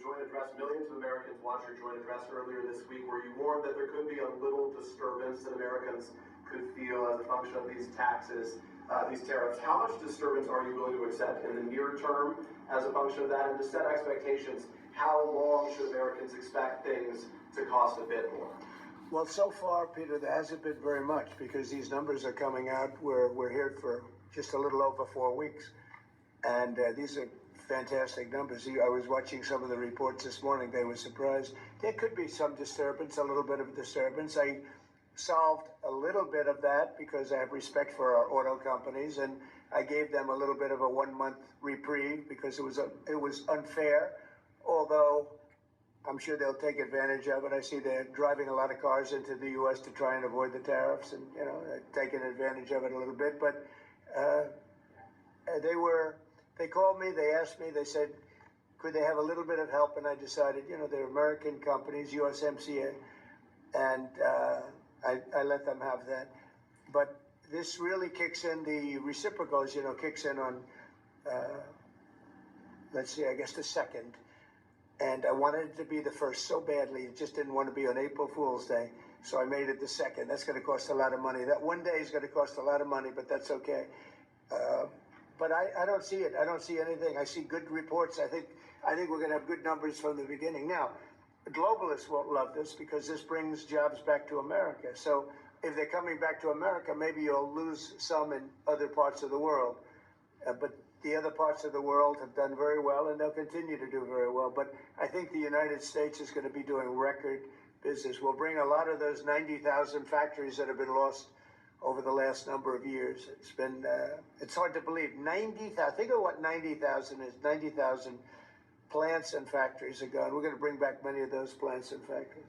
joint address. Millions of Americans watched your joint address earlier this week where you warned that there could be a little disturbance that Americans could feel as a function of these taxes, these tariffs. How much disturbance are you willing to accept in the near term as a function of that? And to set expectations, how long should Americans expect things to cost a bit more? Well, so far, Peter, there hasn't been very much because these numbers are coming out. We're here for just a little over 4 weeks. And these are fantastic numbers. I was watching some of the reports this morning. They were surprised. There could be some disturbance, a little bit of a disturbance. I solved a little bit of that because I have respect for our auto companies, and I gave them a little bit of a 1-month reprieve because it was unfair, although I'm sure they'll take advantage of it. I see they're driving a lot of cars into the U.S. to try and avoid the tariffs, and taking advantage of it a little bit. But they called me, they asked me, they said, could they have a little bit of help? And I decided, they're American companies, USMCA, and I let them have that. But this really kicks in, the reciprocals, kicks in on, let's see, I guess the 2nd. And I wanted it to be the 1st so badly. Just didn't want to be on April Fool's Day. So I made it the 2nd. That's going to cost a lot of money. That one day is going to cost a lot of money, but that's okay. But I don't see it. I don't see anything. I see good reports. I think we're going to have good numbers from the beginning. Now, globalists won't love this because this brings jobs back to America. So if they're coming back to America, maybe you'll lose some in other parts of the world. But the other parts of the world have done very well, and they'll continue to do very well. But I think the United States is going to be doing record business. We'll bring a lot of those 90,000 factories that have been lost over the last number of years. It's been, it's hard to believe. 90,000, think of what 90,000 is. 90,000 plants and factories are gone. We're going to bring back many of those plants and factories.